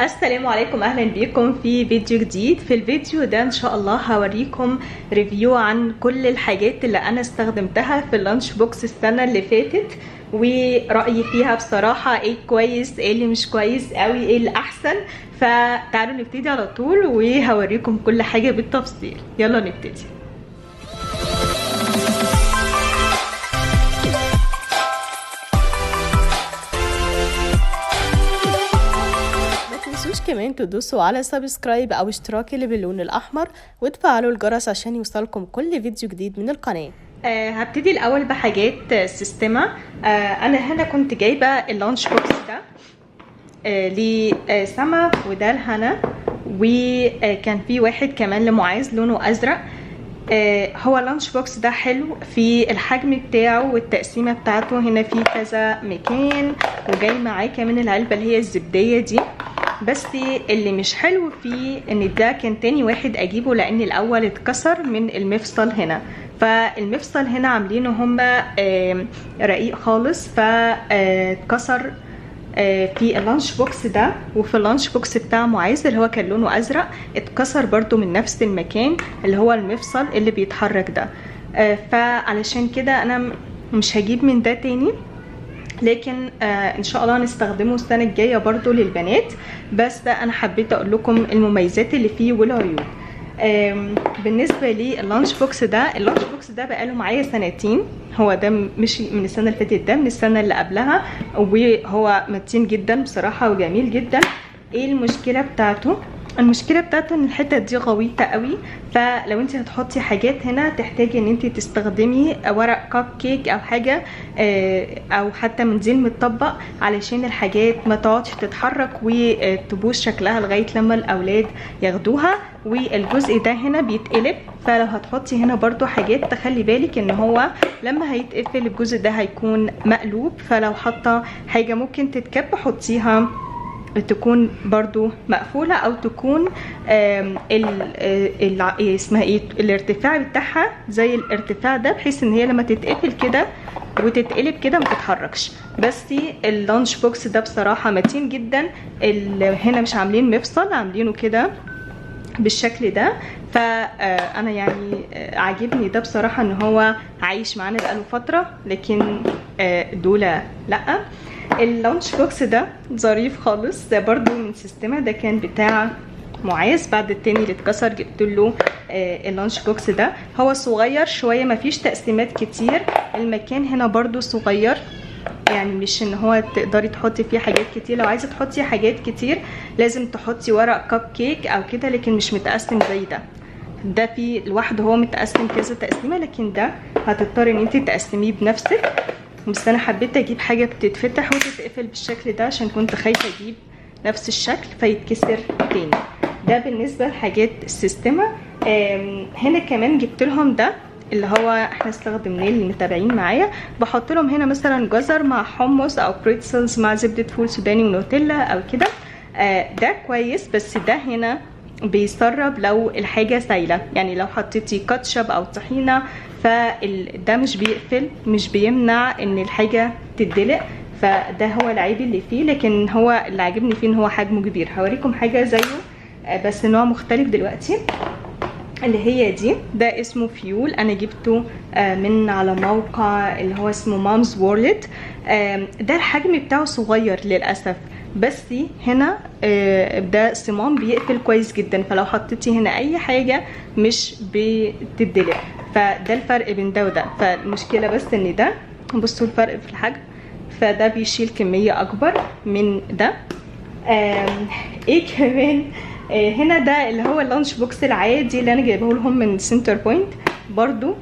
السلام عليكم، اهلا بيكم في فيديو جديد. في الفيديو ده ان شاء الله هوريكم ريفيو عن كل الحاجات اللي انا استخدمتها في اللانش بوكس السنه اللي فاتت، ورأيي فيها بصراحه ايه كويس ايه اللي مش كويس قوي ايه الاحسن. فتعالوا نبتدي على طول وهوريكم كل حاجه بالتفصيل. يلا نبتدي. متنسوش كمان تدوسوا على سبسكرايب او اشتراك اللي باللون الاحمر وتفعلوا الجرس عشان يوصلكم كل فيديو جديد من القناه. هبتدي الاول بحاجات سيستما. انا هنا كنت جايبه اللانش بوكس ده لسما وده لهنا، وكان في واحد كمان لمعاذ لونه ازرق. هو اللانش بوكس ده حلو في الحجم بتاعه والتقسيمه بتاعته. هنا في كذا مكان وجاي معاه كمان العلبه اللي هي الزبديه دي. بس اللي مش حلو فيه ان ده كان تاني واحد اجيبه لان الاول اتكسر من المفصل هنا. فالمفصل هنا عاملينه هما رقيق خالص، فاتكسر في اللانش بوكس ده. وفي اللانش بوكس بتاع معاذ اللي هو كان لونه ازرق اتكسر برضو من نفس المكان اللي هو المفصل اللي بيتحرك ده. فعلشان كده انا مش هجيب من ده تاني، لكن ان شاء الله هنستخدمه السنه الجايه برضو للبنات. بس ده انا حبيت اقول لكم المميزات اللي فيه والعيوب. بالنسبه لللانش بوكس ده، اللانش بوكس ده بقاله معايا سنتين. هو ده مش من السنه اللي فاتت، ده من السنه اللي قبلها، وهو متين جدا بصراحه وجميل جدا. ايه المشكله بتاعته؟ المشكله بتاعته ان الحته دي غويطه قوي، فلو انت هتحطي حاجات هنا تحتاجي ان انت تستخدمي ورق كب كيك او حاجه او حتى منديل متطبق علشان الحاجات ما تقعدش تتحرك وتبوظ شكلها لغايه لما الاولاد ياخدوها. والجزء ده هنا بيتقلب، فلو هتحطي هنا برضو حاجات تخلي بالك ان هو لما هيتقفل الجزء ده هيكون مقلوب. فلو حاطه حاجه ممكن تتكب حطيها تكون برضو مقفولة، او تكون اسمها ايه الارتفاع بتاعها زي الارتفاع ده، بحيث ان هي لما تتقفل كده وتتقلب كده ما تتحركش. بس اللانش بوكس ده بصراحة متين جدا. هنا مش عاملين مفصل، عاملينه كده بالشكل ده. فانا يعني عاجبني ده بصراحة ان هو عايش معانا بقاله فترة، لكن دول لا. اللانش بوكس ده ظريف خالص، ده برضو من سيستما، ده كان بتاع معاذ بعد التاني اللي اتكسر جبت له اللانش بوكس ده. هو صغير شويه، مفيش تقسيمات كتير، المكان هنا برضو صغير، يعني مش ان هو تقدري تحطي فيه حاجات كتير. لو عايزه تحطي حاجات كتير لازم تحطي ورق كب كيك او كده، لكن مش متقسم زي ده. ده فيه لوحده هو متقسم كذا تقسيمه، لكن ده هتضطري ان انت تقسميه بنفسك. بس انا حبيت اجيب حاجه بتتفتح وتتقفل بالشكل ده عشان كنت خايفه اجيب نفس الشكل فيتكسر تاني. ده بالنسبه لحاجات السيستما. هنا كمان جبت لهم ده اللي هو احنا استخدمناه للمتابعين معايا. بحط لهم هنا مثلا جزر مع حمص او بريتسلز مع زبده فول سوداني ونوتيلا او كده. ده كويس، بس ده هنا بيسرب لو الحاجه سايله، يعني لو حطيتي كاتشب او طحينه فده مش بيقفل، مش بيمنع ان الحاجه تدلق. فده هو العيب اللي فيه، لكن هو اللي عاجبني فيه ان هو حجمه كبير. هوريكم حاجه زيه بس نوع مختلف دلوقتي، اللي هي دي. ده اسمه فيول، انا جبته من على موقع اللي هو اسمه مامز وورلد. ده الحجم بتاعه صغير للاسف، بس هنا ده صمام بيقفل كويس جدا، فلو حطيتي هنا اي حاجه مش بتدلق. فده الفرق بين ده وده. فالمشكله بس ان ده، بصوا الفرق في الحجم، فده بيشيل كميه اكبر من ده. ايه كمان هنا ده اللي هو اللانش بوكس العادي اللي انا جايبه لهم من سنتر بوينت، برضو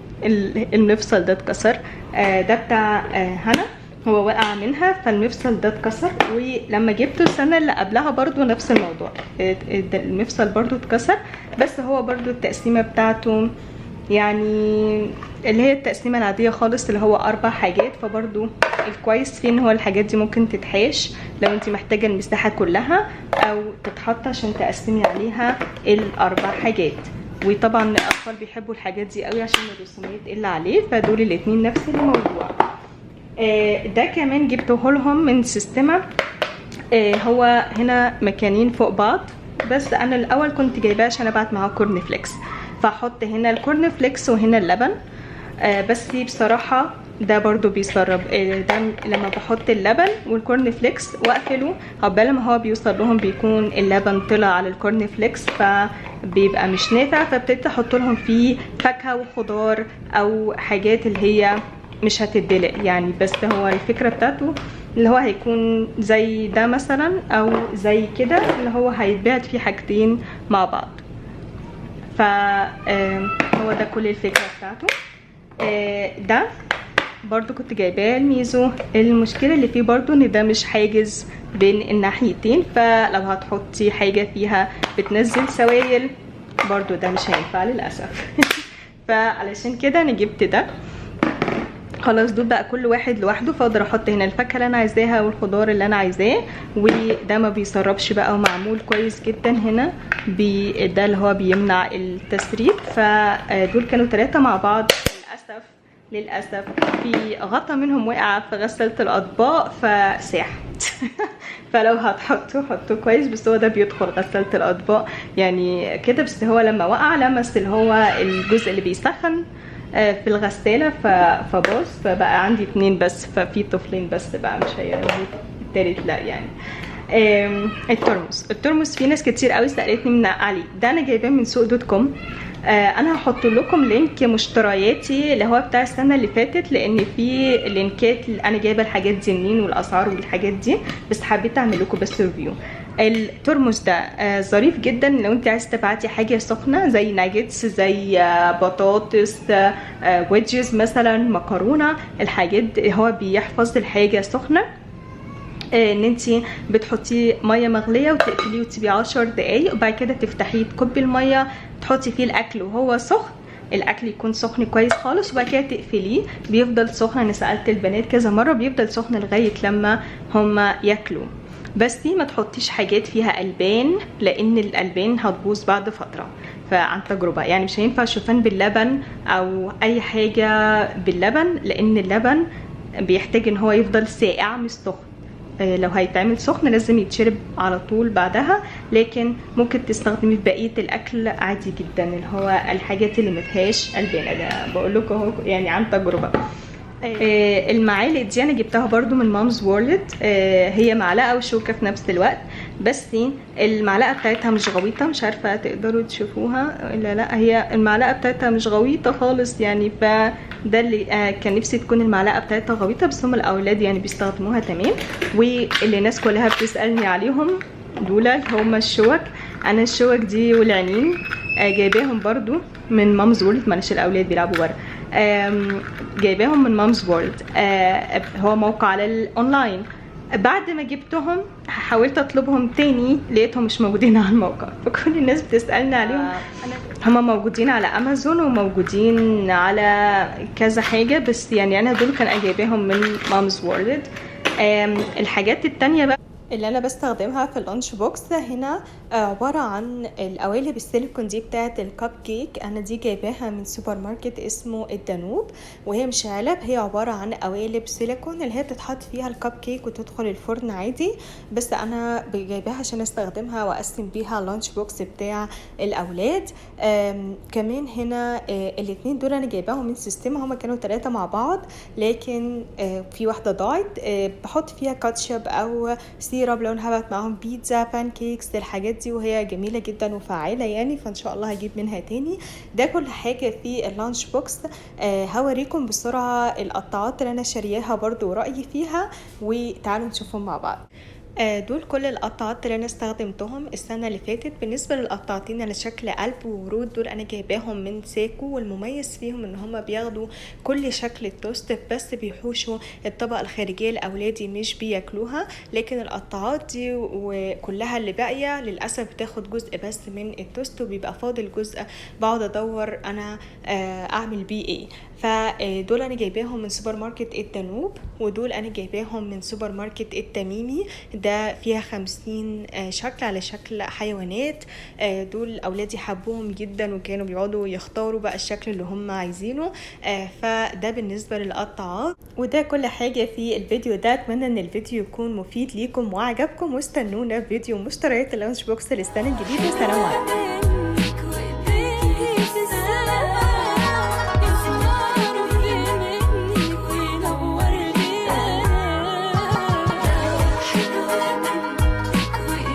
المفصل ده اتكسر. ده بتاع هنا، هو وقع منها فالمفصل ده اتكسر. ولما جبته السنه اللي قبلها برضو نفس الموضوع، المفصل برضو اتكسر. بس هو برضو التقسيمه بتاعته يعني اللي هي التقسيمه العاديه خالص اللي هو 4 حاجات. فبرضو الكويس فيه ان هو الحاجات دي ممكن تتحاش لو انت محتاجه المساحه كلها، او تتحط عشان تقسمي عليها ال4 حاجات. وطبعا الاطفال بيحبوا الحاجات دي قوي عشان الرسومات اللي عليه، فدول الاتنين نفس الموضوع. ده كمان جبته لهم من سيستما. هو هنا مكانين فوق بعض، بس انا الاول كنت جايباه عشان ابعت معاه كورن فليكس، فاحط هنا الكورن فليكس وهنا اللبن. بس بصراحه ده برضو بيسرب. ده لما بحط اللبن والكورن فليكس واقفله، عقبال ما هو بيوصل لهم بيكون اللبن طلع على الكورن فليكس، فبيبقى مش نافع. فابتديت احط لهم فيه فاكهه وخضار او حاجات اللي هي مش هتدلق يعني. بس هو الفكره بتاعته اللي هو هيكون زي ده مثلا او زي كده، اللي هو هيتبعت فيه حاجتين مع بعض. فهو ده كل الفكره بتاعته. ده برضو كنت جايباه الميزو. المشكله اللي فيه برضو ان ده مش حاجز بين الناحيتين، فلو هتحطي حاجه فيها بتنزل سوائل برضو ده مش هينفع للاسف. فعلشان كده انا جبت ده. خلاص دول بقى كل واحد لوحده، فاقدر احط هنا الفاكهه اللي انا عايزاها والخضار اللي انا عايزاه، وده ما بيسربش بقى ومعمول كويس جدا هنا ده اللي هو بيمنع التسريب. فدول كانوا 3 مع بعض. للاسف في غطا منهم وقع في غسالة الاطباق فساح. فلو هتحطوه حطوه كويس، بس هو ده بيدخل غسالة الاطباق يعني كده. بس هو لما وقع لمس اللي هو الجزء اللي بيسخن في الغسالة فباظ. فبقى عندي 2 بس، ففي طفلين بس بقى مش هيعملوا التالت لا يعني. الترمس في ناس كتير قوي سألتني من عليه. ده انا جايباه من سوق دوت كوم. انا هحط لكم لينك مشترياتي اللي هو بتاع السنه اللي فاتت، لان في لينكات انا جايبه الحاجات دي منين والاسعار والحاجات دي، بس حبيت اعمل لكم بس ريفيو. الترمس ده ظريف جدا لو انت عايز تبعتي حاجه سخنه زي ناجتس، زي بطاطس، ويدجز مثلا، مكرونه، الحاجات دي. هو بيحفظ الحاجه سخنه. ان انتي بتحطيه ميه مغليه وتقفليه وتسيبيه 10 دقايق، وبعد كده تفتحيه تكبي الميه تحطي فيه الاكل وهو سخن. الاكل يكون سخن كويس خالص، وبعد كده تقفليه بيفضل سخن. انا سالت البنات كذا مره بيفضل سخن لغايه لما هما ياكلوا. بس دي ما تحطيش حاجات فيها البان، لان الالبان هتبوظ بعد فتره. فعن تجربه يعني مش هينفع شوفان باللبن او اي حاجه باللبن، لان اللبن بيحتاج ان هو يفضل ساقع مش سخن. لو هيتعمل سخن لازم يتشرب على طول بعدها، لكن ممكن تستخدمي في بقيه الاكل عادي جدا اللي هو الحاجات اللي مفيهاش البان. انا بقول لكم اهو يعني عن تجربه. المعالق دي انا جبتها برضو من مامز وورلد. هي معلقه وشوكه في نفس الوقت، بس المعلقه بتاعتها مش غويطه. مش عارفه تقدروا تشوفوها ولا لا. هي المعلقه بتاعتها مش غويطه خالص يعني، فده اللي كان نفسي تكون المعلقه بتاعتها غويطه، بس هم الاولاد يعني بيستخدموها تمام. واللي الناس كلها بتسالني عليهم دول هم الشوك. انا الشوك دي والعينين جايباهم برضو من مامز وورلد. معلش الاولاد بيلعبوا بره. جايباهم من مامز وورلد. هو موقع على الاونلاين. بعد ما جبتهم حاولت اطلبهم تاني لقيتهم مش موجودين على الموقع، فكل الناس بتسالني عليهم. هما موجودين على امازون وموجودين على كذا حاجه، بس يعني انا دول كان جايباهم من مامز وورلد. الحاجات التانية بقى اللي انا بستخدمها في اللانش بوكس هنا عباره عن القوالب السيليكون دي بتاعه الكب كيك. انا دي جايباها من سوبر ماركت اسمه الدانوب، وهي مش علب، هي عباره عن قوالب سيليكون اللي هي بتتحط فيها الكب كيك وتدخل الفرن عادي. بس انا جايباها عشان استخدمها واقسم بيها اللانش بوكس بتاع الاولاد. كمان هنا الاثنين دول انا جايباهم من سيستم. هما كانوا 3 مع بعض، لكن في واحده ضاعت. بحط فيها كاتشب او سيرب لو انا هبعت معاهم بيتزا، بان كيكس، الحاجات دي، وهي جميله جدا وفعاله يعني، فان شاء الله هجيب منها تاني. ده كل حاجه في اللانش بوكس. هوريكم بسرعه القطاعات اللي انا شارياها برضو ورأيي فيها، وتعالوا نشوفهم مع بعض. دول كل القطعات اللي انا استخدمتهم السنه اللي فاتت. بالنسبه للقطعتين على شكل قلب وورود، دول انا جايباهم من ساكو، والمميز فيهم ان هما بياخدوا كل شكل التوست بس بيحوشوا الطبقه الخارجيه لاولادي مش بياكلوها. لكن القطعات دي وكلها اللي باقيه للاسف بتاخد جزء بس من التوست، وبيبقى فاضل جزء بقعد ادور انا اعمل بيه ايه. فدول انا جايباهم من سوبر ماركت الدانوب، ودول انا جايباهم من سوبر ماركت التميمي. ده فيها 50 شكل على شكل حيوانات. دول اولادي حبوهم جدا وكانوا بيقعدوا يختاروا بقى الشكل اللي هم عايزينه. فده بالنسبة للقطاعات، وده كل حاجة في الفيديو ده. اتمنى ان الفيديو يكون مفيد ليكم وعجبكم، واستنونا في فيديو مشتريات اللانش بوكس للسنة الجديدة. سلام عليكم.